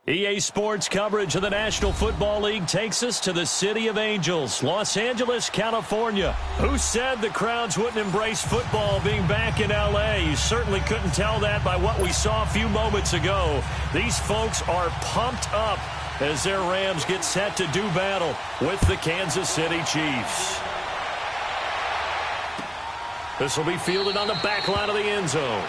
EA Sports coverage of the National Football League takes us to the City of Angels, Los Angeles, California. Who said the crowds wouldn't embrace football being back in L.A.? You certainly couldn't tell that by what we saw a few moments ago. These folks are pumped up as their Rams get set to do battle with the Kansas City Chiefs. This will be fielded on the back line of the end zone.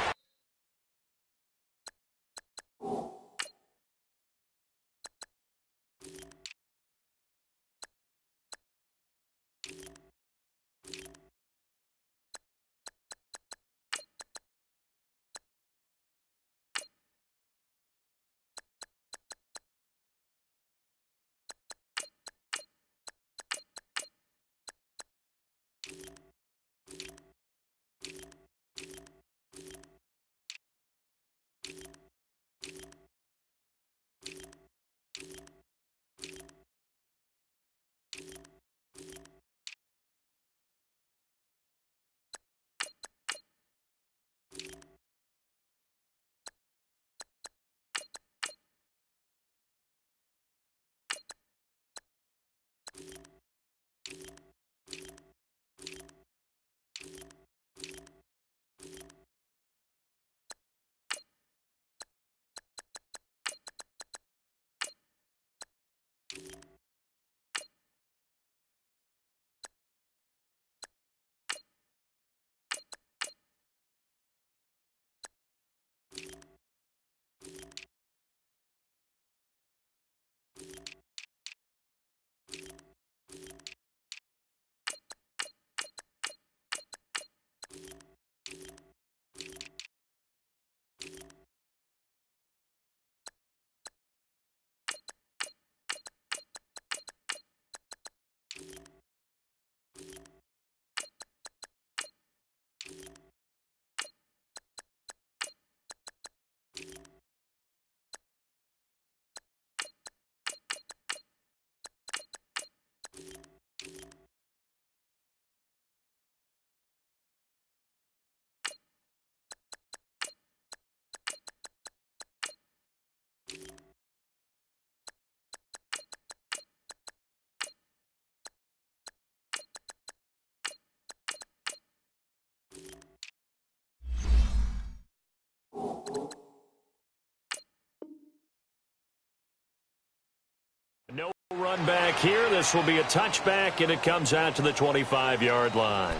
No run back here. This will be a touchback, and it comes out to the 25-yard line.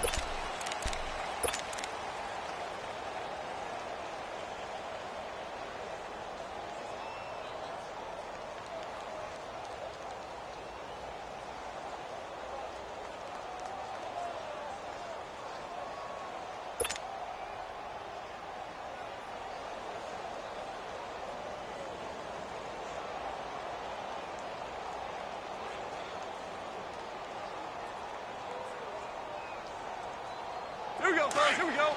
Here we go, fellas. Here we go.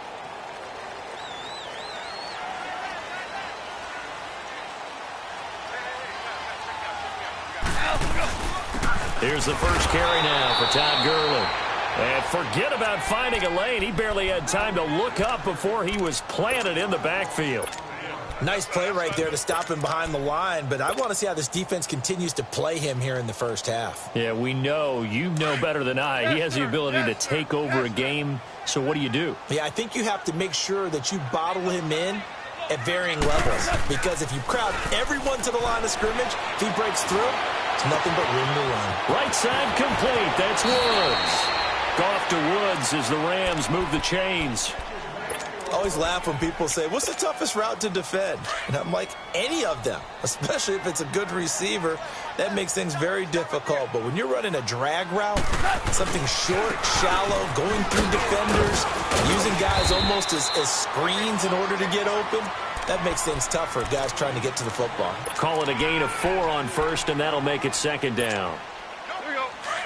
Here's the first carry now for Todd Gurley. And forget about finding a lane. He barely had time to look up before he was planted in the backfield. Nice play right there to stop him behind the line, but I want to see how this defense continues to play him here in the first half. Yeah, we know. You know better than I. He has the ability to take over a game, so what do? Yeah, I think you have to make sure that you bottle him in at varying levels, because if you crowd everyone to the line of scrimmage, if he breaks through, it's nothing but room to run. Right side complete. That's Woods. Off to Woods as the Rams move the chains. I always laugh when people say, what's the toughest route to defend? And I'm like, any of them, especially if it's a good receiver. That makes things very difficult. But when you're running a drag route, something short, shallow, going through defenders, using guys almost as screens in order to get open, that makes things tough for guys trying to get to the football. Call it a gain of 4 on first, and that'll make it second down.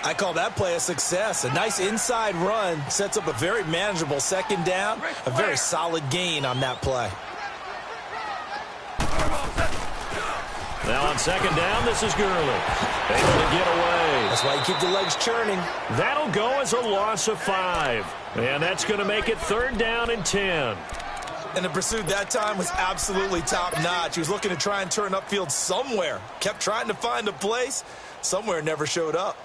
I call that play a success. A nice inside run sets up a very manageable second down, a very solid gain on that play. Now on second down, this is Gurley. Able to get away. That's why you keep the legs churning. That'll go as a loss of 5. And that's going to make it third down and 10. And the pursuit that time was absolutely top-notch. He was looking to try and turn upfield somewhere. Kept trying to find a place. Somewhere never showed up.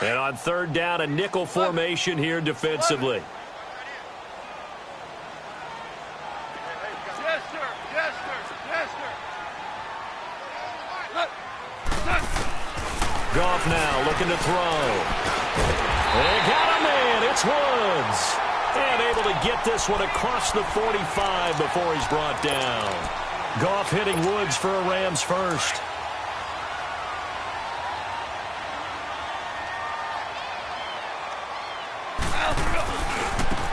And on third down, a nickel formation here defensively. Yes, sir. Yes, sir. Yes, sir. Goff now looking to throw. They got a man. It's Woods. And able to get this one across the 45 before he's brought down. Goff hitting Woods for a Rams first.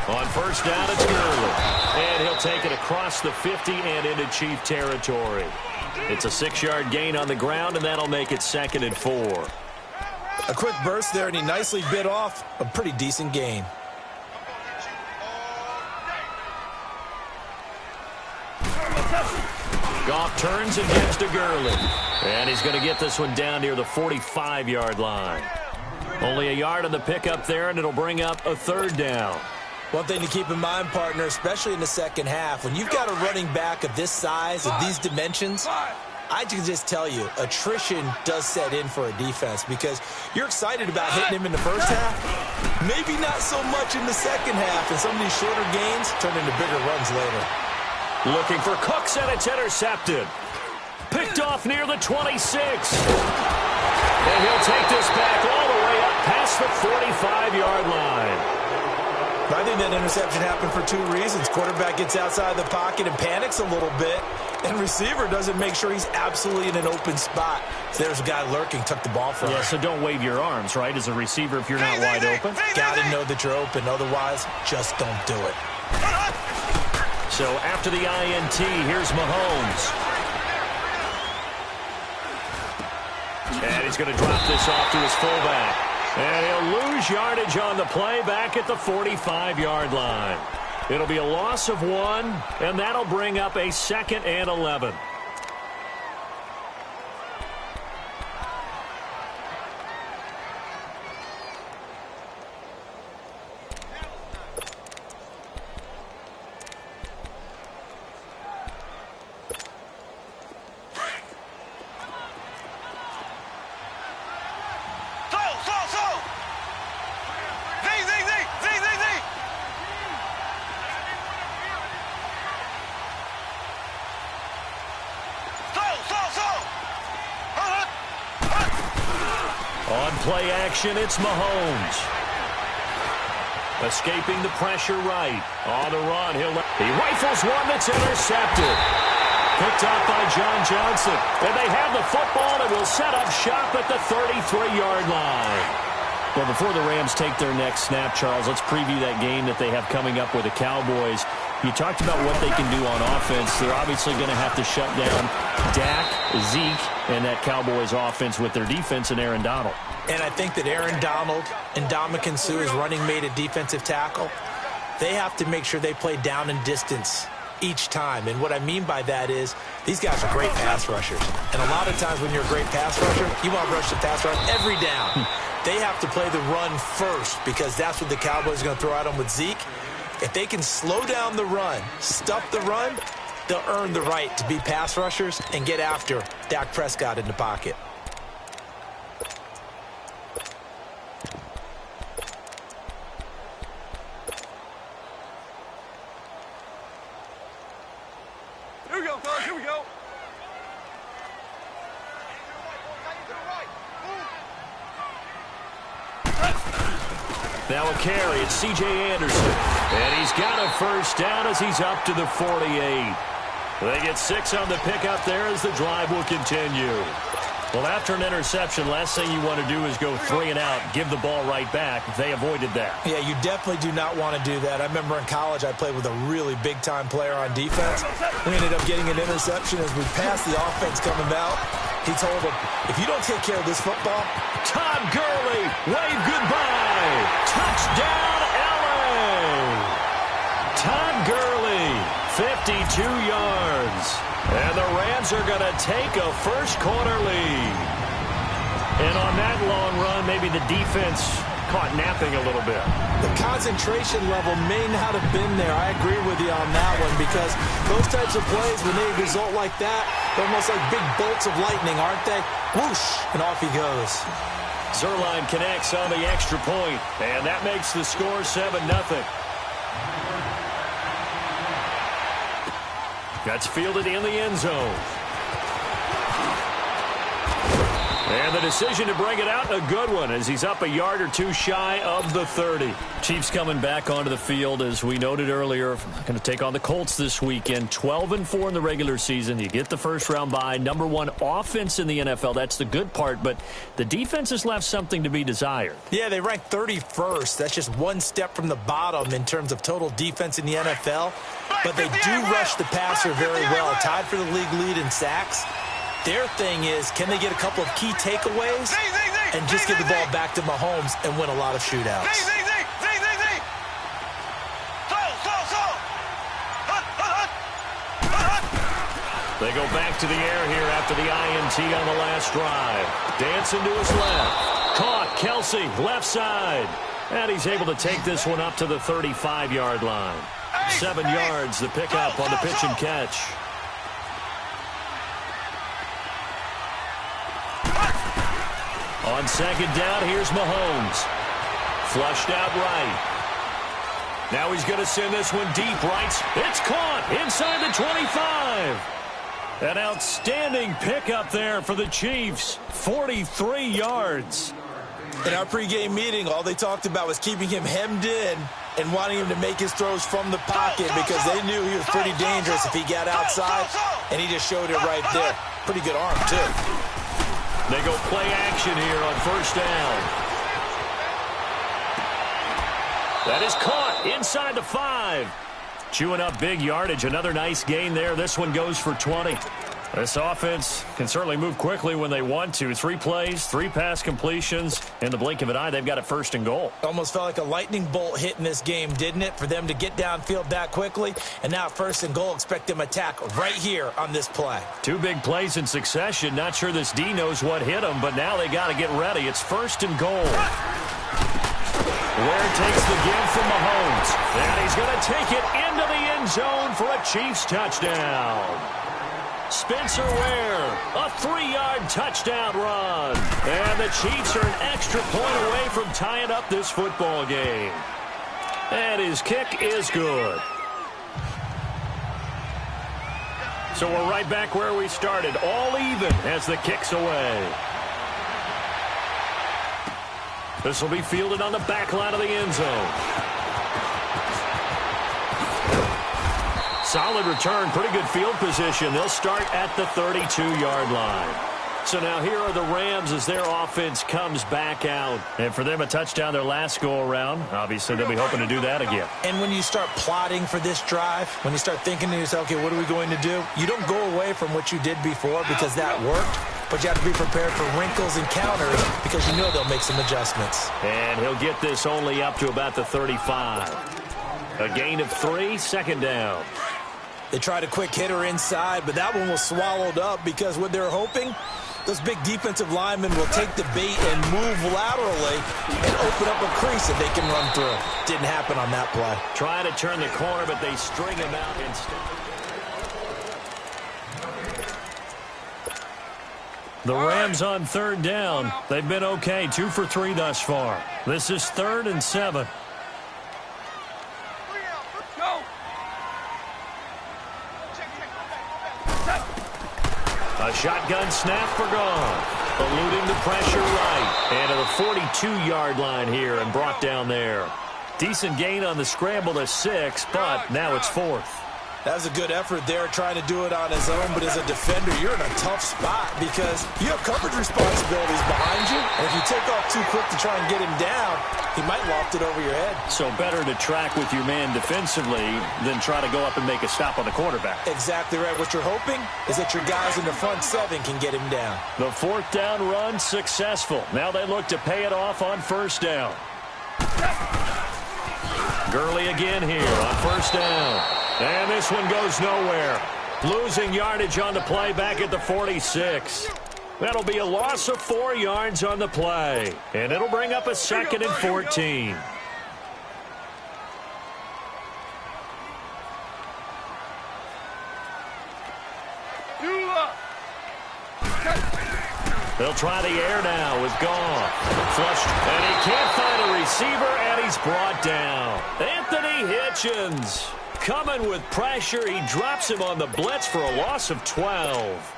On first down, it's Gurley. And he'll take it across the 50 and into Chief territory. It's a 6-yard gain on the ground, and that'll make it 2nd and 4. A quick burst there, and he nicely bit off a pretty decent gain. Goff turns and gives to Gurley. And he's going to get this one down near the 45-yard line. Only a yard on the pickup there, and it'll bring up a 3rd down. One thing to keep in mind, partner, especially in the second half, when you've got a running back of this size, of these dimensions, I can just tell you, attrition does set in for a defense because you're excited about hitting him in the first half, maybe not so much in the second half, and some of these shorter gains turn into bigger runs later. Looking for Cooks, and it's intercepted. Picked off near the 26. And he'll take this back all the way up past the 45-yard line. I think that interception happened for 2 reasons. Quarterback gets outside the pocket and panics a little bit, and receiver doesn't make sure he's absolutely in an open spot. So there's a guy lurking, took the ball from him. Yeah, so don't wave your arms, right, as a receiver if you're not wide open. Got to know that you're open. Otherwise, just don't do it. So after the INT, here's Mahomes. And he's going to drop this off to his fullback. And he'll lose yardage on the play back at the 45-yard line. It'll be a loss of 1, and that'll bring up a 2nd and 11. On play action, it's Mahomes. Escaping the pressure right. On the run, he rifles one that's intercepted. Picked up by John Johnson. And they have the football and will set up shop at the 33-yard line. Well, before the Rams take their next snap, Charles, let's preview that game that they have coming up with the Cowboys. You talked about what they can do on offense. They're obviously going to have to shut down Dak, Zeke, and that Cowboys offense with their defense and Aaron Donald. And I think that Aaron Donald and Ndamukong Suh, his running mate at defensive tackle, they have to make sure they play down and distance each time. And what I mean by that is these guys are great pass rushers. And a lot of times when you're a great pass rusher, you want to rush the pass rush every down. They have to play the run first because that's what the Cowboys are going to throw at them with Zeke. If they can slow down the run, stuff the run, they'll earn the right to be pass rushers and get after Dak Prescott in the pocket. Here we go, fellas. Here we go. Now a carry, it's C.J. Anderson. And he's got a first down as he's up to the 48. They get 6 on the pickup there as the drive will continue. Well, after an interception, last thing you want to do is go 3 and out, give the ball right back. They avoided that. Yeah, you definitely do not want to do that. I remember in college I played with a really big-time player on defense. We ended up getting an interception as we passed the offense coming out. He told him, if you don't take care of this football, Todd Gurley, wave goodbye. Touchdown, L.A. Todd Gurley, 52 yards. And the Rams are going to take a first-quarter lead. And on that long run, maybe the defense caught napping a little bit. The concentration level may not have been there. I agree with you on that one because those types of plays, when they result like that, they're almost like big bolts of lightning, aren't they? Whoosh, and off he goes. Zerline connects on the extra point, and that makes the score 7-0. That's fielded in the end zone. And the decision to bring it out, a good one, as he's up a yard or two shy of the 30. Chiefs coming back onto the field, as we noted earlier, going to take on the Colts this weekend. 12-4 in the regular season. You get the first-round bye. #1 offense in the NFL. That's the good part, but the defense has left something to be desired. Yeah, they rank 31st. That's just one step from the bottom in terms of total defense in the NFL. But they do rush the passer very well. Tied for the league lead in sacks. Their thing is, can they get a couple of key takeaways and just get the ball back to Mahomes and win a lot of shootouts? They go back to the air here after the INT on the last drive. Dancing to his left. Caught. Kelsey, left side. And he's able to take this one up to the 35-yard line. 7 yards, the pickup on the pitch and catch. On second down, here's Mahomes. Flushed out right. Now he's going to send this one deep right. It's caught inside the 25. An outstanding pickup there for the Chiefs. 43 yards. In our pregame meeting, all they talked about was keeping him hemmed in and wanting him to make his throws from the pocket because they knew he was pretty dangerous if he got outside, and he just showed it right there. Pretty good arm, too. They go play action here on first down. That is caught inside the 5. Chewing up big yardage. Another nice gain there. This one goes for 20. This offense can certainly move quickly when they want to. 3 plays, 3 pass completions. In the blink of an eye, they've got a 1st and goal. Almost felt like a lightning bolt hit in this game, didn't it? For them to get downfield that quickly. And now 1st and goal. Expect them to attack right here on this play. 2 big plays in succession. Not sure this D knows what hit him, but now they got to get ready. It's 1st and goal. Ware takes the give from Mahomes. And he's going to take it into the end zone for a Chiefs touchdown. Spencer Ware, a 3-yard touchdown run. And the Chiefs are an extra point away from tying up this football game. And his kick is good. So we're right back where we started, all even as the kick's away. This will be fielded on the back line of the end zone. Solid return, pretty good field position. They'll start at the 32-yard line. So now here are the Rams as their offense comes back out. And for them, a touchdown their last go-around. Obviously, they'll be hoping to do that again. And when you start plotting for this drive, when you start thinking to yourself, okay, what are we going to do? You don't go away from what you did before because that worked. But you have to be prepared for wrinkles and counters because you know they'll make some adjustments. And he'll get this only up to about the 35. A gain of 3, 2nd down. They tried a quick hitter inside, but that one was swallowed up because what they're hoping, those big defensive linemen will take the bait and move laterally and open up a crease that they can run through. Didn't happen on that play. Trying to turn the corner, but they string him out instead. The Rams on 3rd down. They've been okay, 2 for 3 thus far. This is 3rd and 7. A shotgun snap for gone. Eluding the pressure right. And to the 42-yard line here and brought down there. Decent gain on the scramble to 6, but now it's 4th. That was a good effort there, trying to do it on his own. But as a defender, you're in a tough spot because you have coverage responsibilities behind you. And if you take off too quick to try and get him down, he might loft it over your head. So better to track with your man defensively than try to go up and make a stop on the quarterback. Exactly right. What you're hoping is that your guys in the front 7 can get him down. The 4th down run successful. Now they look to pay it off on 1st down. Gurley again here on 1st down. And this one goes nowhere. Losing yardage on the play back at the 46. That'll be a loss of 4 yards on the play. And it'll bring up a 2nd and 14. They'll try the air now with Goff. Flushed, and he can't find a receiver, and he's brought down. Anthony Hitchens coming with pressure. He drops him on the blitz for a loss of 12.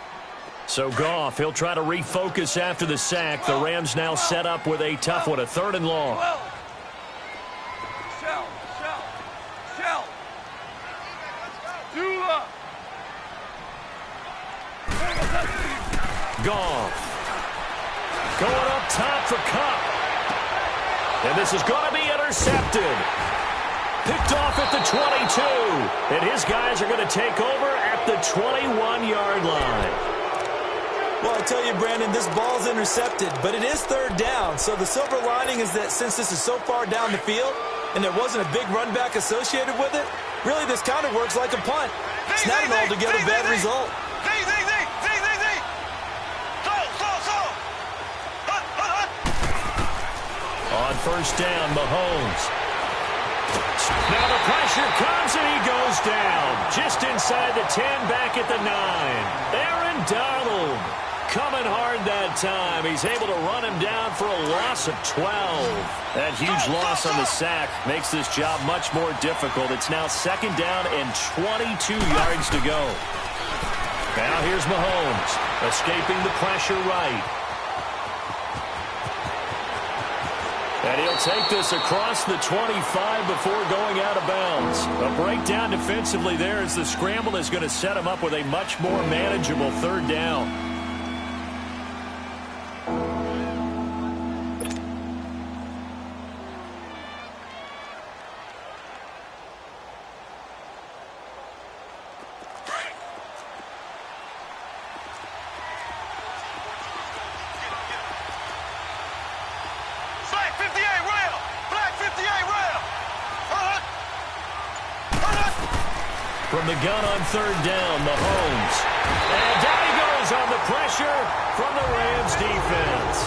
So Goff, he'll try to refocus after the sack. The Rams now set up with a tough one, a 3rd and long. Shell. Dula. Goff. Going up top for Cup. And this is going to be intercepted. Picked off at the 22. And his guys are going to take over at the 21-yard line. Well, I tell you, Brandon, this ball's intercepted, but it is 3rd down. So the silver lining is that since this is so far down the field and there wasn't a big run back associated with it, really this kind of works like a punt. It's not an altogether bad result. On 1st down, Mahomes. Now the pressure comes and he goes down. Just inside the 10, back at the 9. Aaron Donald coming hard that time. He's able to run him down for a loss of 12. That huge loss on the sack makes this job much more difficult. It's now 2nd down and 22 yards to go. Now here's Mahomes, escaping the pressure right. And he'll take this across the 25 before going out of bounds. A breakdown defensively there as the scramble is going to set him up with a much more manageable 3rd down. From the gun on 3rd down, Mahomes. And down he goes on the pressure from the Rams defense.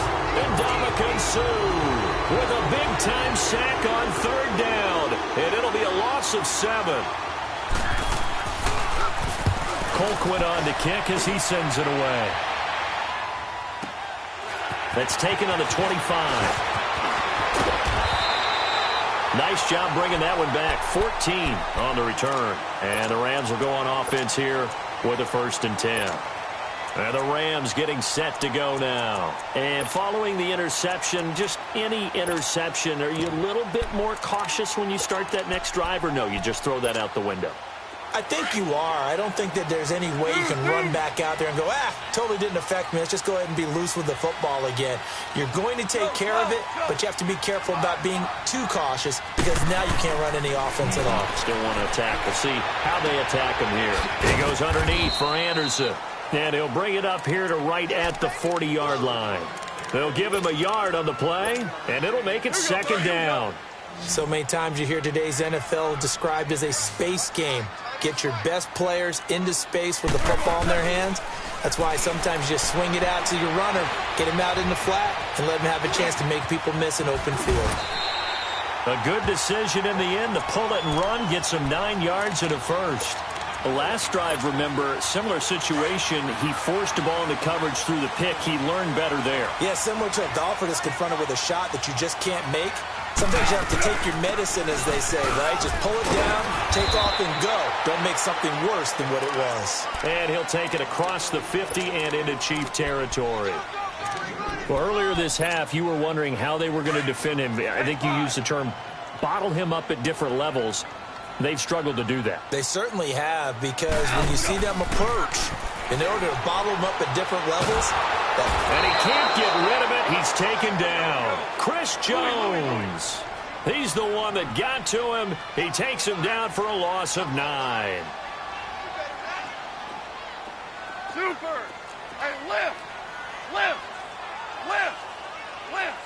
And Ndamukong Suh with a big-time sack on 3rd down. And it'll be a loss of 7. Colquitt on to kick as he sends it away. That's taken on the 25. Nice job bringing that one back. 14 on the return. And the Rams will go on offense here with a 1st and 10. And the Rams getting set to go now. And following the interception, just any interception, are you a little bit more cautious when you start that next drive, or no, you just throw that out the window? I think you are. I don't think that there's any way you can run back out there and go, totally didn't affect me. Let's just go ahead and be loose with the football again. You're going to take care of it, but you have to be careful about being too cautious because now you can't run any offense at all. Still want to attack. We'll see how they attack him here. He goes underneath for Anderson. And he'll bring it up here to right at the 40-yard line. They'll give him a yard on the play, and it'll make it 2nd down. So many times you hear today's NFL described as a space game. Get your best players into space with the football in their hands. That's why sometimes you just swing it out to your runner, get him out in the flat, and let him have a chance to make people miss an open field. A good decision in the end to pull it and run, gets him 9 yards and a 1st. The last drive, remember, similar situation. He forced the ball into coverage through the pick. He learned better there. Yeah, similar to a golfer that's confronted with a shot that you just can't make. Sometimes you have to take your medicine, as they say, right? Just pull it down, take off, and go. Don't make something worse than what it was. And he'll take it across the 50 and into Chief territory. Well, earlier this half, you were wondering how they were going to defend him. I think you used the term bottle him up at different levels. They've struggled to do that. They certainly have, because when you see them approach, in order to bottle them up at different levels. And he can't get rid of it. He's taken down. Chris Jones. He's the one that got to him. He takes him down for a loss of 9. Super. Hey, lift. Lift. Lift. Lift.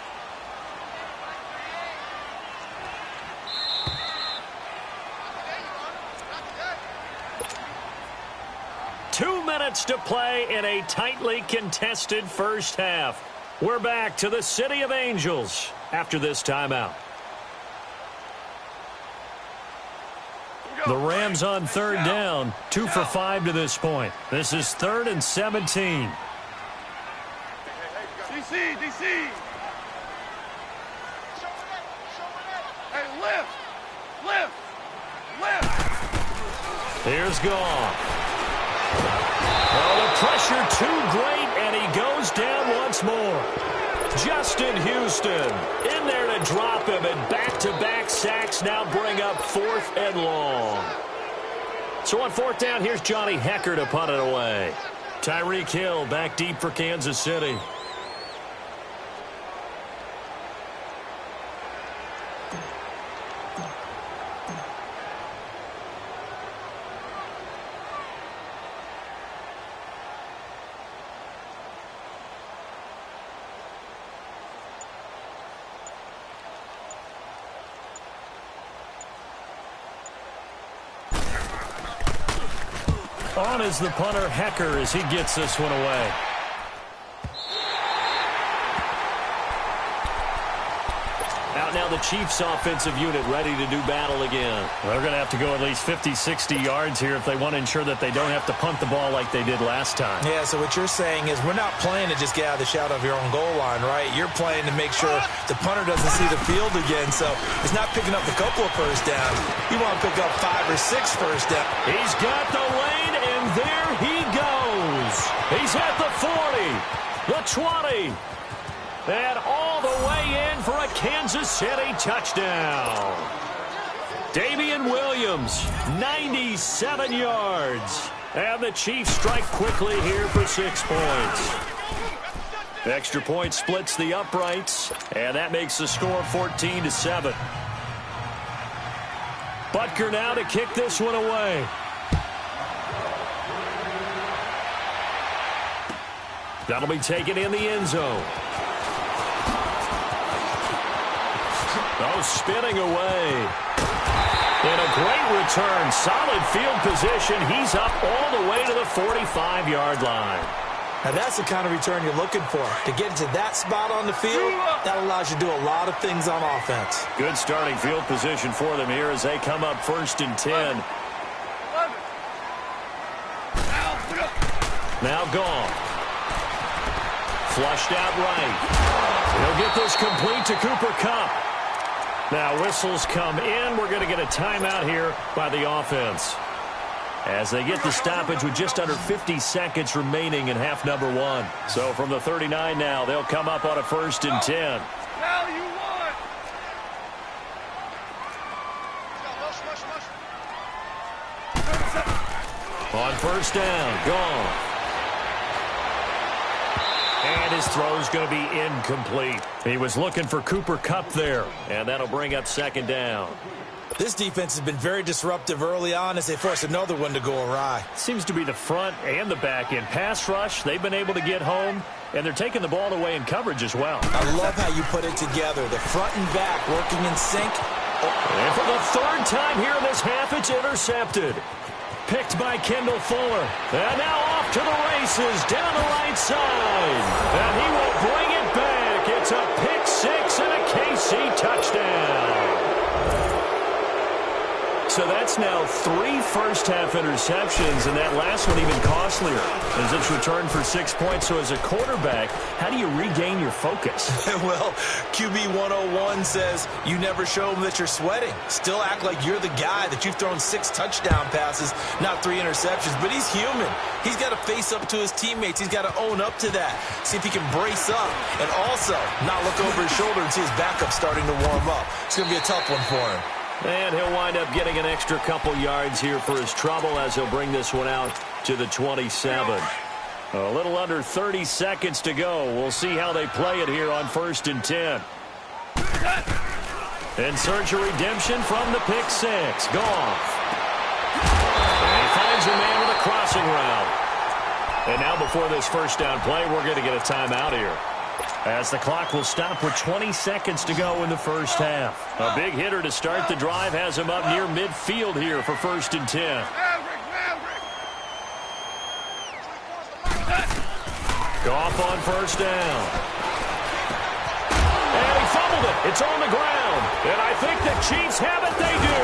2 minutes minutes to play in a tightly contested first half. We're back to the City of Angels after this timeout. The Rams on third down, 2 for 5 to this point. This is 3rd and 17. DC. Hey, lift. Here's Goff. Oh, the pressure too great, and he goes down once more. Justin Houston in there to drop him, and back-to-back sacks now bring up 4th and long. So on 4th down, here's Johnny Hecker to punt it away. Tyreek Hill back deep for Kansas City. On is the punter, Hecker, as he gets this one away. Out now the Chiefs offensive unit ready to do battle again. They're going to have to go at least 50, 60 yards here if they want to ensure that they don't have to punt the ball like they did last time. Yeah, so what you're saying is we're not playing to just get out of the shadow of your own goal line, right? You're playing to make sure the punter doesn't see the field again, so it's not picking up a couple of first downs. You want to pick up 5 or 6 first downs. He's got the lane, and there he goes. He's at the 40, the 20. And all the way in for a Kansas City touchdown. Damian Williams, 97 yards. And the Chiefs strike quickly here for 6 points. Extra point splits the uprights, and that makes the score 14-7. Butker now to kick this one away. That'll be taken in the end zone. Oh, spinning away. And a great return. Solid field position. He's up all the way to the 45-yard line. Now, that's the kind of return you're looking for. To get to that spot on the field, that allows you to do a lot of things on offense. Good starting field position for them here as they come up 1st and 10. Now Goff. Flushed out right. He'll get this complete to Cooper Kupp. Now whistles come in. We're going to get a timeout here by the offense as they get the stoppage with just under 50 seconds remaining in half number 1. So from the 39 now, they'll come up on a 1st and 10. Now you won. On 1st down, Goff. And his throw's going to be incomplete. He was looking for Cooper Kupp there, and that'll bring up 2nd down. This defense has been very disruptive early on as they force another one to go awry. Seems to be the front and the back end. Pass rush, they've been able to get home, and they're taking the ball away in coverage as well. I love how you put it together. The front and back working in sync. And for the 3rd time here in this half, it's intercepted. Picked by Kendall Fuller. And now off to the races down the right side. And he will bring it back. It's a pick 6 and a KC touchdown. So that's now 3 first-half interceptions, and that last one even costlier as it's returned for 6 points. So as a quarterback, how do you regain your focus? Well, QB 101 says you never show them that you're sweating. Still act like you're the guy, that you've thrown 6 touchdown passes, not 3 interceptions. But he's human. He's got to face up to his teammates. He's got to own up to that. See if he can brace up and also not look over his shoulder and see his backup starting to warm up. It's going to be a tough one for him. And he'll wind up getting an extra couple yards here for his trouble as he'll bring this one out to the 27. A little under 30 seconds to go. We'll see how they play it here on 1st and 10. And search a redemption from the pick 6. Goff. And he finds a man with a crossing route. And now before this 1st down play, we're going to get a timeout here, as the clock will stop with 20 seconds to go in the 1st half. A big hitter to start the drive has him up near midfield here for 1st and 10. Goff on first down. And he fumbled it. It's on the ground. And I think the Chiefs have it. They do.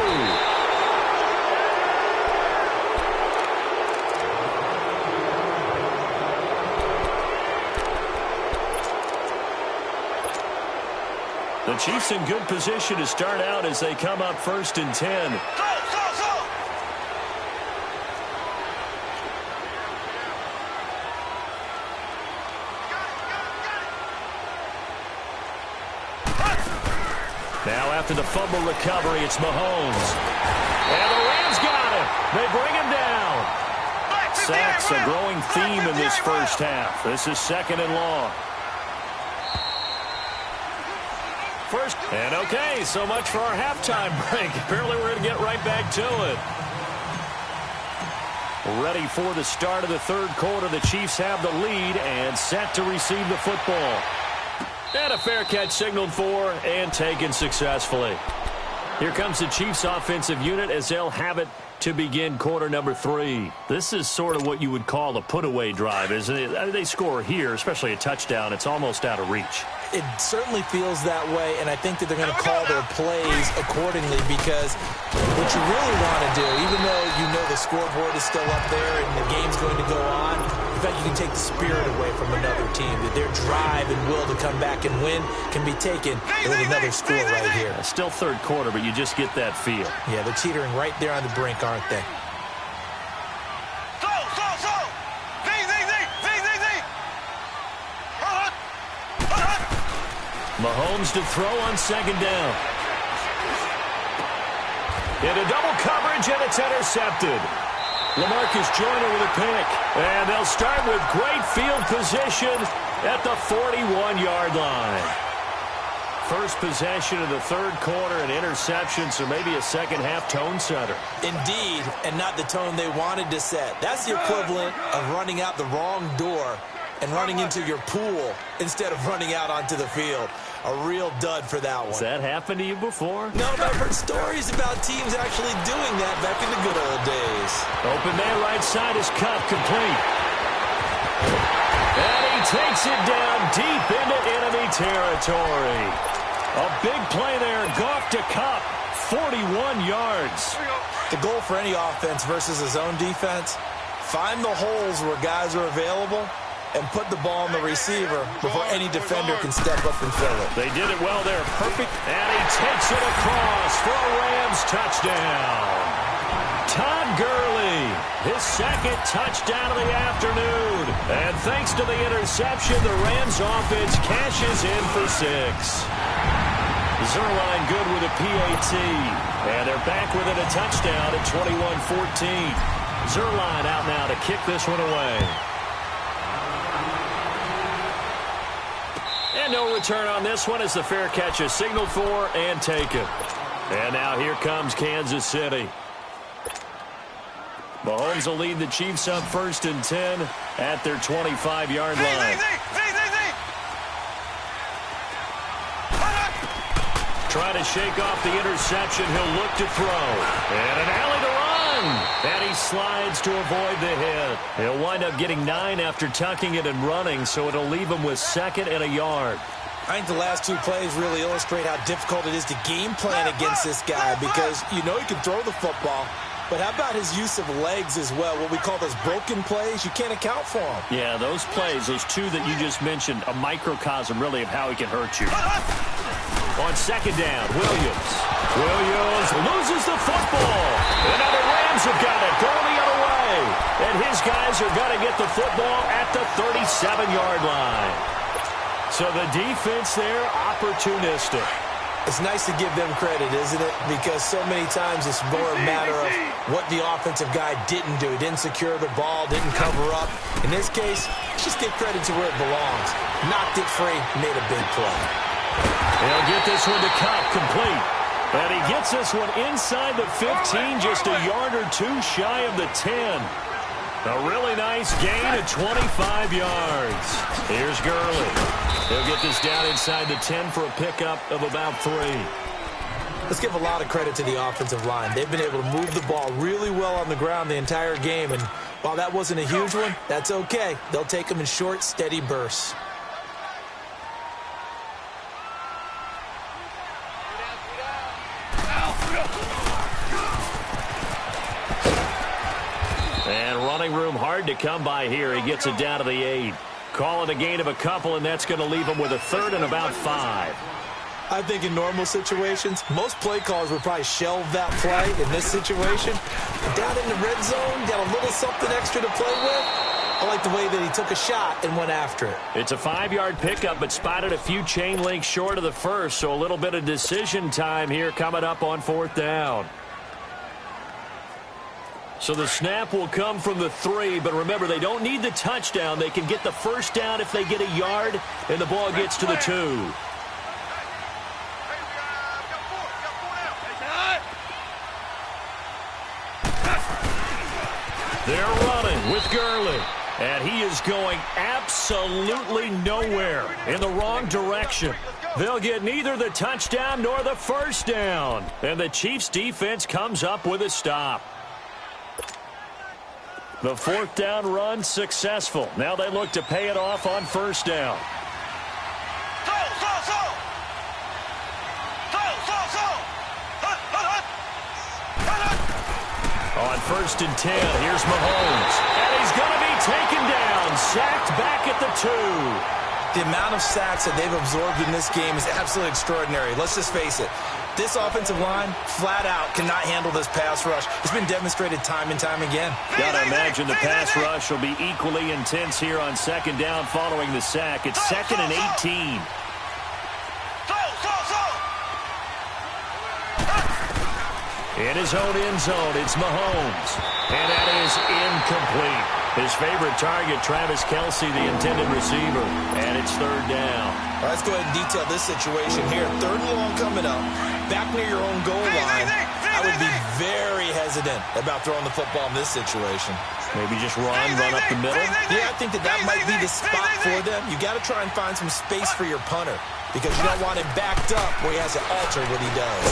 The Chiefs in good position to start out as they come up 1st and 10. Now after the fumble recovery, it's Mahomes. And the Rams got him. They bring him down. Sacks a growing theme in this first half. This is 2nd and long. First, and okay, so much for our halftime break. Apparently we're going to get right back to it. Ready for the start of the 3rd quarter. The Chiefs have the lead and set to receive the football. And a fair catch signaled for and taken successfully. Here comes the Chiefs offensive unit as they'll have it to begin quarter number 3. This is sort of what you would call a put-away drive, isn't it? I mean, they score here, especially a touchdown. It's almost out of reach. It certainly feels that way, and I think that they're going to call their plays accordingly because what you really want to do, even though you know the scoreboard is still up there and the game's going to go on, in fact, you can take the spirit away from another team. That their drive and will to come back and win can be taken with another score right here. It's still 3rd quarter, but you just get that feel. Yeah, they're teetering right there on the brink, aren't they? Mahomes to throw on 2nd down. Into double coverage, and it's intercepted. LaMarcus Joyner with a pick. And they'll start with great field position at the 41-yard line. First possession of the 3rd quarter, an interception, so maybe a second-half tone setter. Indeed, and not the tone they wanted to set. That's the equivalent of running out the wrong door and running into your pool instead of running out onto the field. A real dud for that one. Has that happened to you before? No, but I've heard stories about teams actually doing that back in the good old days. Open man right side is cut complete. And he takes it down deep into enemy territory. A big play there. Goff to Cup. 41 yards. The goal for any offense versus a zone defense, find the holes where guys are available and put the ball on the receiver before any defender can step up and fill it. They did it well there. Perfect. And he takes it across for a Rams touchdown. Todd Gurley, his 2nd touchdown of the afternoon. And thanks to the interception, the Rams offense cashes in for 6. Zerline good with a PAT. And they're back within a touchdown at 21-14. Zerline out now to kick this one away. And no return on this one as the fair catch is signaled for and taken. And now here comes Kansas City. Mahomes will lead the Chiefs up 1st and 10 at their 25-yard line. Try to shake off the interception. He'll look to throw. And an alley to run. And he slides to avoid the hit. He'll wind up getting 9 after tucking it and running, so it'll leave him with 2nd and a yard. I think the last 2 plays really illustrate how difficult it is to game plan against this guy because you know he can throw the football. But how about his use of legs as well? What we call those broken plays, you can't account for them. Yeah, those plays, those 2 that you just mentioned, a microcosm really of how he can hurt you. On 2nd down, Williams. Williams loses the football. And now the Rams have got it going the other way. And his guys are going to get the football at the 37-yard line. So the defense there, opportunistic. It's nice to give them credit, isn't it? Because so many times it's more a matter of what the offensive guy didn't do. Didn't secure the ball, didn't cover up. In this case, just give credit to where it belongs. Knocked it free, made a big play. He'll get this one to Cup, complete. And he gets this one inside the 15, just a yard or 2 shy of the 10. A really nice gain of 25 yards. Here's Gurley. He'll get this down inside the 10 for a pickup of about 3. Let's give a lot of credit to the offensive line. They've been able to move the ball really well on the ground the entire game, and While that wasn't a huge one, that's okay. They'll take them in short, steady bursts. And running room hard to come by here. He gets it down to the 8. Call it a gain of a couple, and that's going to leave him with a third and about 5. I think in normal situations, most play callers would probably shelve that play in this situation. Down in the red zone, got a little something extra to play with. I like the way that he took a shot and went after it. It's a 5-yard pickup, but spotted a few chain links short of the first, so a little bit of decision time here coming up on 4th down. So the snap will come from the 3, but remember, they don't need the touchdown. They can get the first down if they get a yard, and the ball gets to the 2. They're running with Gurley, and he is going absolutely nowhere, in the wrong direction. They'll get neither the touchdown nor the first down, and the Chiefs' defense comes up with a stop. The 4th down run successful. Now they look to pay it off on 1st down. On 1st and 10, here's Mahomes. And he's going to be taken down, sacked back at the 2. The amount of sacks that they've absorbed in this game is absolutely extraordinary. Let's just face it. This offensive line, flat out, cannot handle this pass rush. It's been demonstrated time and time again. Got to imagine the pass rush will be equally intense here on 2nd down following the sack. It's 2nd and 18. In his own end zone, it's Mahomes. And that is incomplete. His favorite target, Travis Kelce, the intended receiver. And it's 3rd down. All right, let's go ahead and detail this situation here. 3rd and long coming up. Back near your own goal line. I would be very hesitant about throwing the football in this situation. Maybe just run up the middle? Yeah, I think that might be the spot for them. You got to try and find some space for your punter, because you don't want him backed up where he has to alter what he does.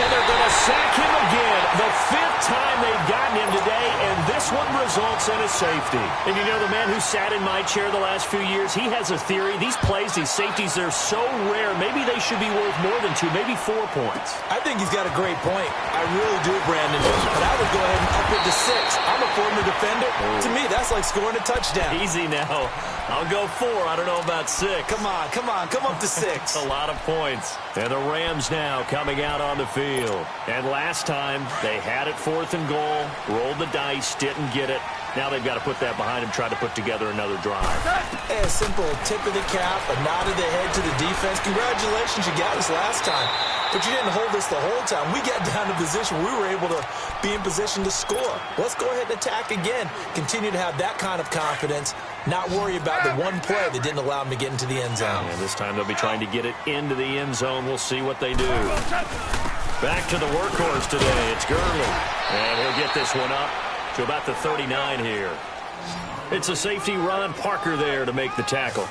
And they're going to sack him again. The 5th time they've gotten him today, and this one results in a safety. And you know, the man who sat in my chair the last few years, he has a theory. These plays, these safeties, they're so rare. Maybe they should be worth more than 2, maybe 4 points. I think he's got a great point. I really do, Brandon. But I would go ahead and up it to 6. I'm a former defender. To me, that's like scoring a touchdown. Easy now. I'll go 4. I don't know about 6. Come on. Come up to 6. A lot of points. And the Rams now coming out on the field. And last time, they had it 4th and goal, rolled the dice, didn't get it. Now they've got to put that behind them, try to put together another drive. A simple tip of the cap, a nod of the head to the defense. Congratulations, you got us last time. But you didn't hold us the whole time. We got down to position where we were able to be in position to score. Let's go ahead and attack again. Continue to have that kind of confidence. Not worry about the one play that didn't allow them to get into the end zone. And this time they'll be trying to get it into the end zone. We'll see what they do. Back to the workhorse today. It's Gurley. And he'll get this one up to about the 39 here. It's a safety run. Parker there to make the tackle.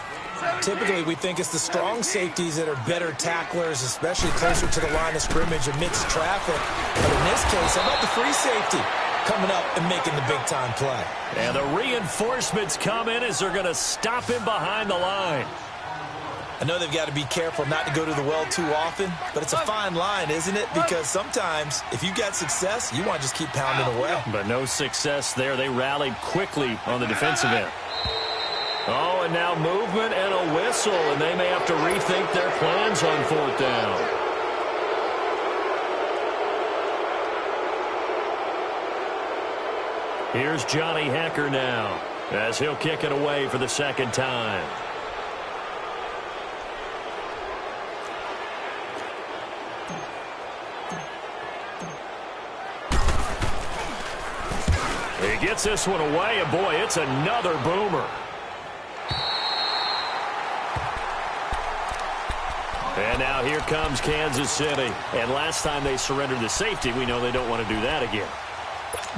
Typically, we think it's the strong safeties that are better tacklers, especially closer to the line of scrimmage amidst traffic. But in this case, how about the free safety coming up and making the big-time play? And the reinforcements come in as they're going to stop him behind the line. I know they've got to be careful not to go to the well too often, but it's a fine line, isn't it? Because sometimes, if you got success, you want to just keep pounding away. But no success there. They rallied quickly on the defensive end. Oh, and now movement and a whistle, and they may have to rethink their plans on 4th down. Here's Johnny Hecker now, as he'll kick it away for the 2nd time. He gets this one away, and boy, it's another boomer. And now here comes Kansas City. And last time they surrendered the safety, we know they don't want to do that again.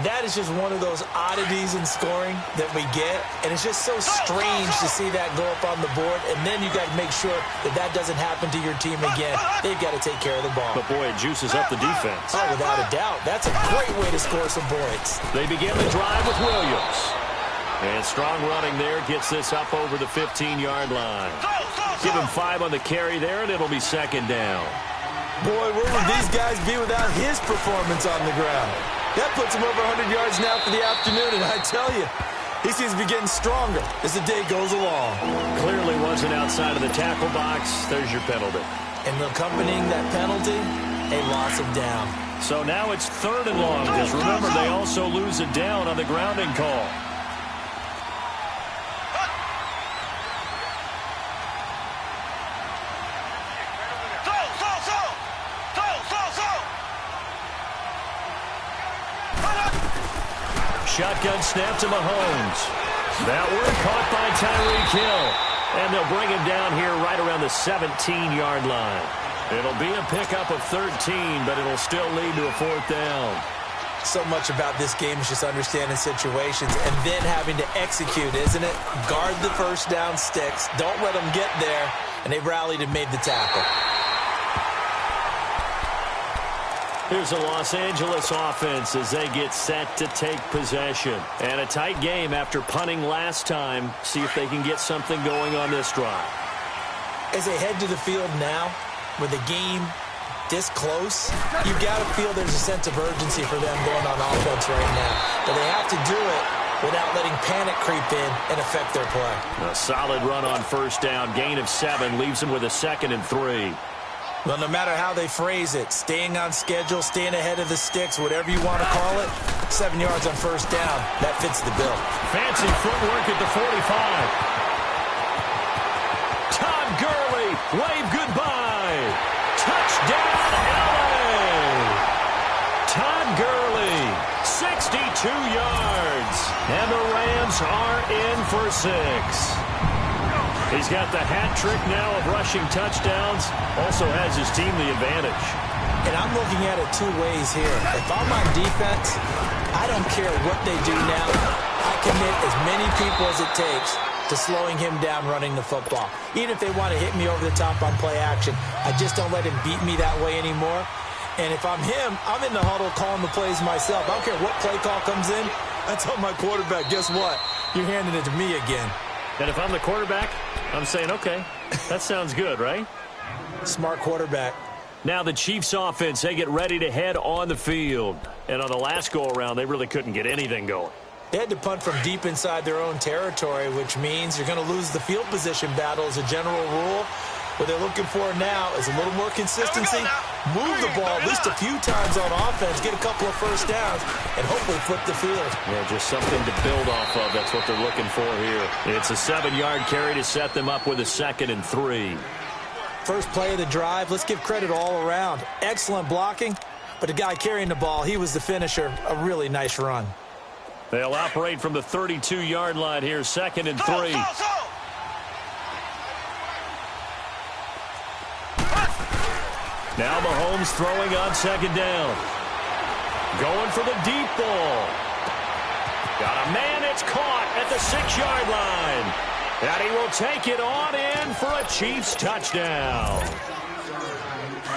That is just one of those oddities in scoring that we get, and it's just so strange to see that go up on the board, and then you got to make sure that that doesn't happen to your team again. They've got to take care of the ball. But, boy, it juices up the defense. Oh, without a doubt. That's a great way to score some points. They begin the drive with Williams. And strong running there gets this up over the 15-yard line. Give him 5 on the carry there, and it'll be second down. Boy, where would these guys be without his performance on the ground? That puts him over 100 yards now for the afternoon, and I tell you, he seems to be getting stronger as the day goes along. Clearly wasn't outside of the tackle box. There's your penalty. And accompanying that penalty, a loss of down. So now it's 3rd and long, because remember, they also lose a down on the grounding call. Shotgun snap to Mahomes. That one caught by Tyreek Hill. And they'll bring him down here right around the 17-yard line. It'll be a pickup of 13, but it'll still lead to a 4th down. So much about this game is just understanding situations and then having to execute, isn't it? Guard the first down sticks. Don't let them get there. And they rallied and made the tackle. Here's a Los Angeles offense as they get set to take possession. And a tight game after punting last time. See if they can get something going on this drive. As they head to the field now, with the game this close, you've got to feel there's a sense of urgency for them going on offense right now. But they have to do it without letting panic creep in and affect their play. A solid run on first down. Gain of 7 leaves them with a 2nd and 3. Well, no matter how they phrase it, staying on schedule, staying ahead of the sticks, whatever you want to call it, 7 yards on first down, that fits the bill. Fancy footwork at the 45. Todd Gurley, wave goodbye. Touchdown, L.A. Todd Gurley, 62 yards. And the Rams are in for 6. He's got the hat trick now of rushing touchdowns. Also has his team the advantage. And I'm looking at it 2 ways here. If I'm on defense, I don't care what they do now. I commit as many people as it takes to slowing him down running the football. Even if they want to hit me over the top on play action, I just don't let him beat me that way anymore. And if I'm him, I'm in the huddle calling the plays myself. I don't care what play call comes in. I tell my quarterback, guess what? You're handing it to me again. And if I'm the quarterback, I'm saying, okay, that sounds good, right? Smart quarterback. Now the Chiefs offense, they get ready to head on the field. And on the last go-around, they really couldn't get anything going. They had to punt from deep inside their own territory, which means you're going to lose the field position battle as a general rule. What they're looking for now is a little more consistency, move the ball at least a few times on offense, get a couple of first downs, and hopefully flip the field. Yeah, just something to build off of. That's what they're looking for here. It's a 7-yard carry to set them up with a 2nd and 3. First play of the drive, let's give credit all around. Excellent blocking, but the guy carrying the ball, he was the finisher. A really nice run. They'll operate from the 32-yard line here, 2nd and 3. Now Mahomes throwing on 2nd down. Going for the deep ball. Got a man, it's caught at the 6-yard line. And he will take it on in for a Chiefs touchdown.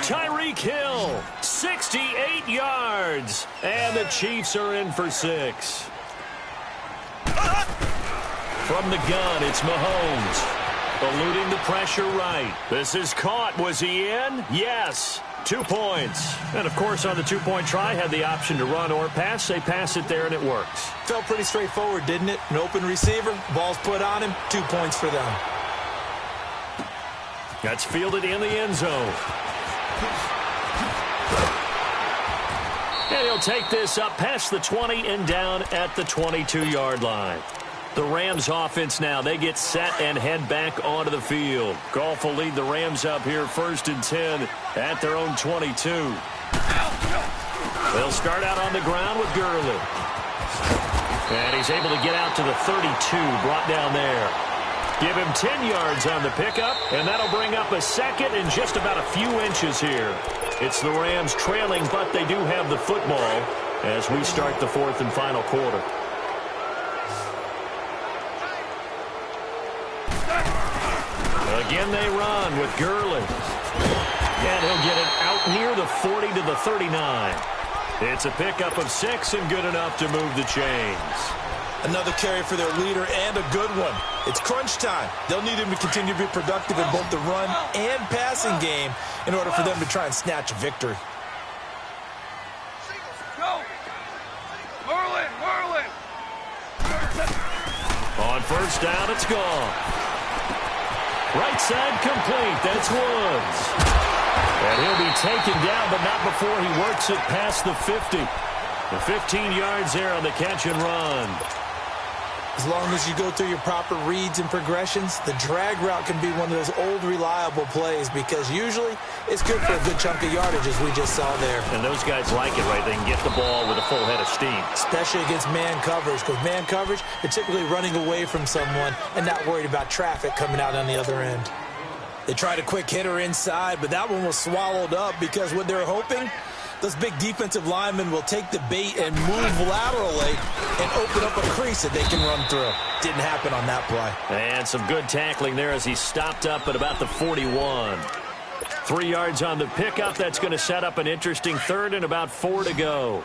Tyreek Hill, 68 yards. And the Chiefs are in for 6. From the gun, it's Mahomes. Eluding the pressure right. This is caught. Was he in? Yes. 2 points. And, of course, on the 2-point try, had the option to run or pass. They pass it there, and it works. Felt pretty straightforward, didn't it? An open receiver, ball's put on him, 2 points for them. That's fielded in the end zone. And he'll take this up past the 20 and down at the 22-yard line. The Rams offense now, they get set and head back onto the field. Goff will lead the Rams up here 1st and 10 at their own 22. They'll start out on the ground with Gurley. And he's able to get out to the 32, brought down there. Give him 10 yards on the pickup, and that'll bring up a 2nd and just about a few inches here. It's the Rams trailing, but they do have the football. as we start the fourth and final quarter. Again they run with Gurley. And he'll get it out near the 40 to the 39. It's a pickup of 6 and good enough to move the chains. Another carry for their leader and a good one. It's crunch time. They'll need him to continue to be productive in both the run and passing game in order for them to try and snatch a victory. Go! Merlin! On first down, it's gone. Right side complete. That's Woods. And he'll be taken down, but not before he works it past the 50. The 15 yards there on the catch and run. As long as you go through your proper reads and progressions, the drag route can be one of those old reliable plays because usually it's good for a good chunk of yardage as we just saw there. And those guys like it, right? They can get the ball with a full head of steam. Especially against man coverage, because man coverage, they're typically running away from someone and not worried about traffic coming out on the other end. They tried a quick hitter inside, but that one was swallowed up because what they're hoping, those big defensive linemen will take the bait and move laterally and open up a crease that they can run through. Didn't happen on that play. And some good tackling there as he stopped up at about the 41. 3 yards on the pickup. That's going to set up an interesting third and about 4 to go.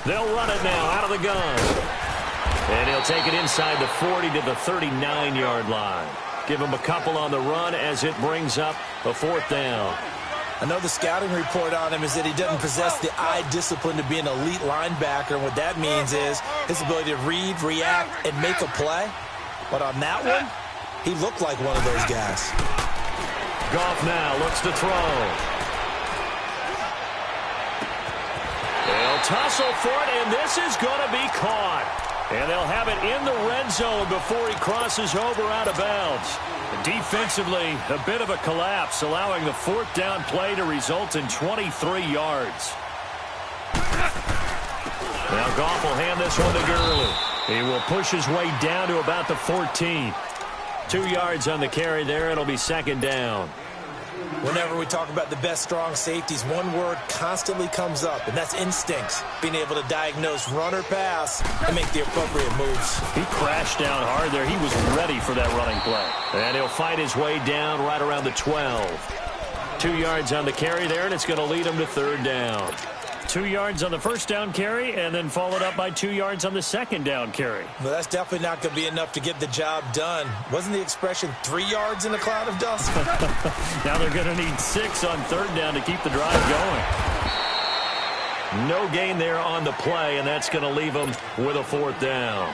They'll run it now out of the gun. And he'll take it inside the 40 to the 39-yard line. Give him a couple on the run as it brings up a fourth down. I know the scouting report on him is that he doesn't possess the eye discipline to be an elite linebacker. And what that means is his ability to read, react, and make a play. But on that one, he looked like one of those guys. Goff now looks to throw. They'll tussle for it, and this is going to be caught. And they'll have it in the red zone before he crosses over out of bounds. Defensively, a bit of a collapse, allowing the fourth down play to result in 23 yards. Now Goff will hand this one to Gurley. He will push his way down to about the 14. 2 yards on the carry there. It'll be second down. Whenever we talk about the best strong safeties, one word constantly comes up, and that's instincts. Being able to diagnose run or pass and make the appropriate moves. He crashed down hard there. He was ready for that running play. And he'll fight his way down right around the 12. 2 yards on the carry there, and it's going to lead him to third down. 2 yards on the first down carry, and then followed up by 2 yards on the second down carry. Well, that's definitely not going to be enough to get the job done. Wasn't the expression 3 yards in a cloud of dust? Now they're going to need 6 on third down to keep the drive going. No gain there on the play, and that's going to leave them with a fourth down.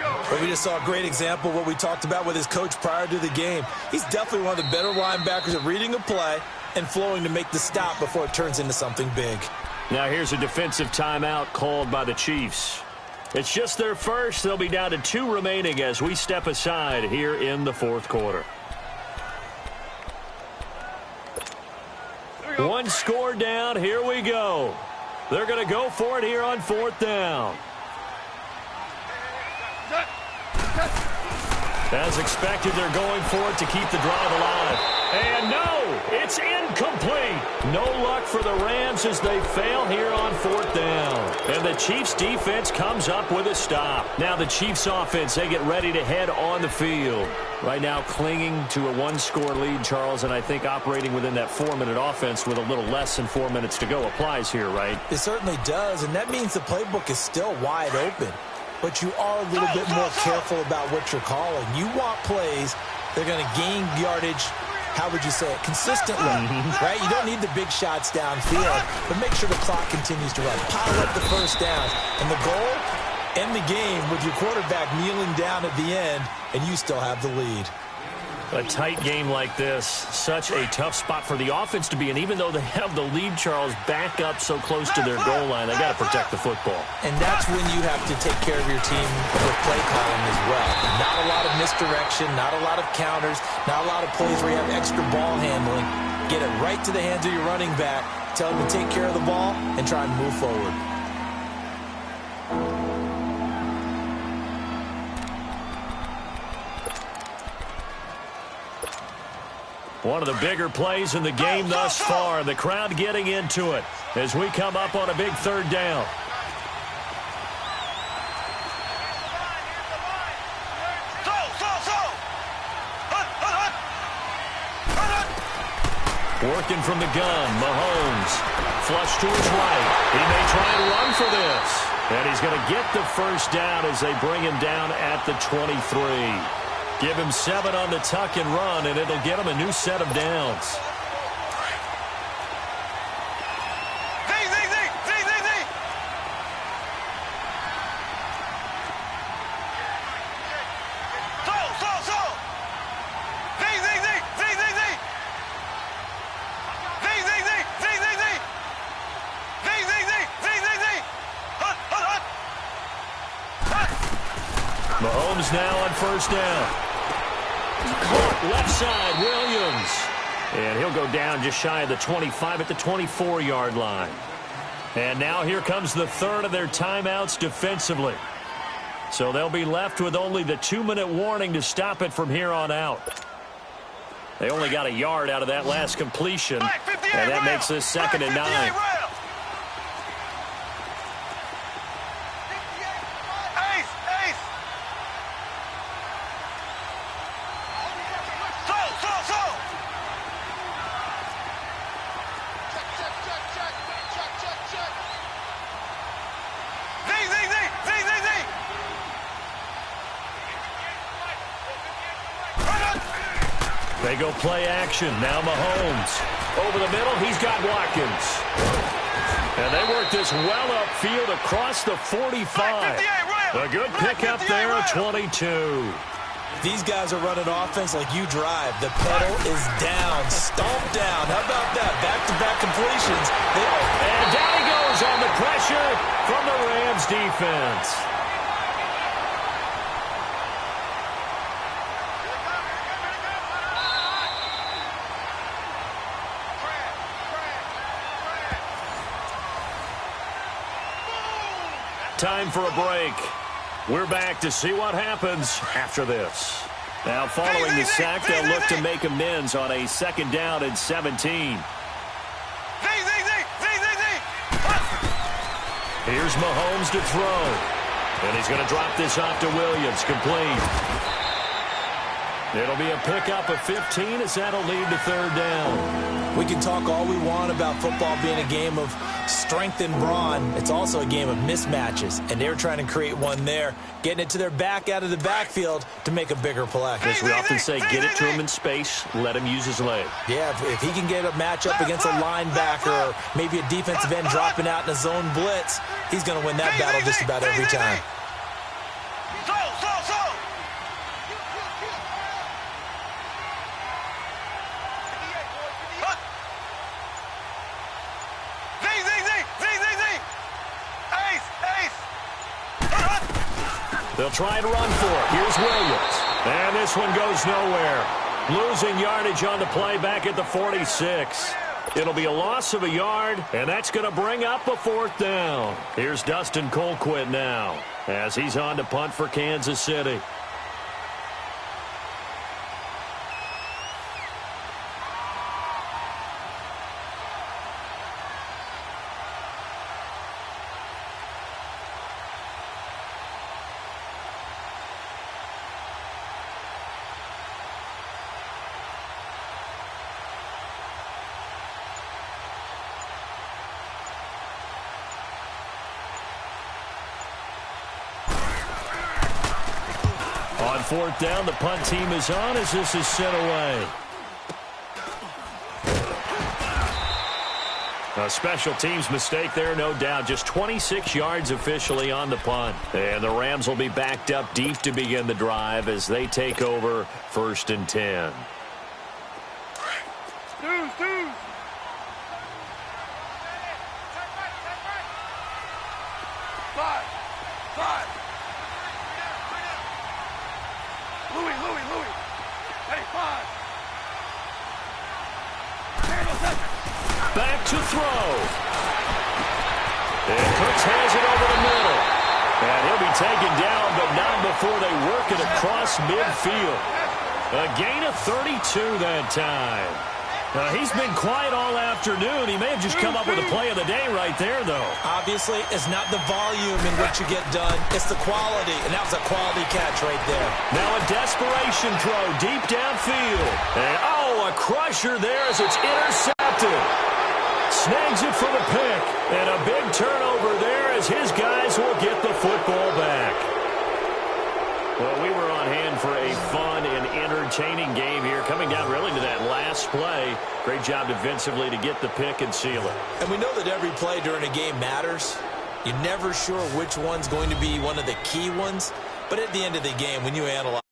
But we just saw a great example of what we talked about with his coach prior to the game. He's definitely one of the better linebackers at reading a play and flowing to make the stop before it turns into something big. Now here's a defensive timeout called by the Chiefs. It's just their first. They'll be down to 2 remaining as we step aside here in the fourth quarter. One score down. Here we go. They're going to go for it here on fourth down. As expected, they're going for it to keep the drive alive. And no, it's incomplete. No luck for the Rams as they fail here on fourth down. And the Chiefs defense comes up with a stop. Now the Chiefs offense, they get ready to head on the field. Right now clinging to a 1-score lead, Charles, and I think operating within that 4-minute offense with a little less than 4 minutes to go applies here, right? It certainly does, and that means the playbook is still wide open. But you are a little bit more careful about what you're calling. You want plays that are going to gain yardage, how would you say it, consistently, right? You don't need the big shots downfield, but make sure the clock continues to run. Pile up the first downs. And the goal, end the game with your quarterback kneeling down at the end, and you still have the lead. A tight game like this, such a tough spot for the offense to be in. Even though they have the lead, Charles, back up so close to their goal line, they got to protect the football. And that's when you have to take care of your team with play calling as well. Not a lot of misdirection, not a lot of counters, not a lot of plays where you have extra ball handling. Get it right to the hands of your running back, tell him to take care of the ball, and try and move forward. One of the bigger plays in the game thus far. The crowd getting into it as we come up on a big third down. Working from the gun, Mahomes. Flush to his right. He may try and run for this. And he's going to get the first down as they bring him down at the 23. Give him 7 on the tuck and run, and it'll get him a new set of downs. Mahomes now on first down. Left side, Williams. And he'll go down just shy of the 25 at the 24-yard line. And now here comes the third of their timeouts defensively. So they'll be left with only the 2-minute warning to stop it from here on out. They only got a yard out of that last completion, and that makes this 2nd and 9. They go play action. Now Mahomes. Over the middle, he's got Watkins. And they work this well upfield across the 45. A good pickup there at 22. These guys are running offense like you drive. The pedal is down, stomped down. How about that? Back-to-back completions. And down he goes on the pressure from the Rams defense. Time for a break. We're back to see what happens after this. Now, following the sack, they'll look to make amends on a 2nd down and 17. Here's Mahomes to throw. And he's going to drop this off to Williams. Complete. It'll be a pickup of 15 as that'll lead to 3rd down. We can talk all we want about football being a game of strength and brawn. It's also a game of mismatches, and they're trying to create one there, getting it to their back out of the backfield to make a bigger play. As we often say, get it to him in space, let him use his leg. Yeah, if he can get a matchup against a linebacker or maybe a defensive end dropping out in a zone blitz, he's going to win that battle just about every time. They'll try and run for it. Here's Williams. And this one goes nowhere. Losing yardage on the play back at the 46. It'll be a loss of a yard, and that's going to bring up a 4th down. Here's Dustin Colquitt now as he's on to punt for Kansas City. On 4th down, the punt team is on as this is sent away. A special teams mistake there, no doubt. Just 26 yards officially on the punt. And the Rams will be backed up deep to begin the drive as they take over 1st and 10. Back to throw. And Cooks has it over the middle. And he'll be taken down, but not before they work it across midfield. A gain of 32 that time. He's been quiet all afternoon. He may have just come up with a play of the day right there, though. Obviously, it's not the volume in what you get done. It's the quality, and that was a quality catch right there. Now a desperation throw deep downfield. And, a crusher there as it's intercepted. Snags it for the pick. And a big turnover there as his guys will get the football back. Well, we were on hand for a fun and entertaining game here, coming down really to that last play. Great job defensively to get the pick and seal it. And we know that every play during a game matters. You're never sure which one's going to be one of the key ones. But at the end of the game, when you analyze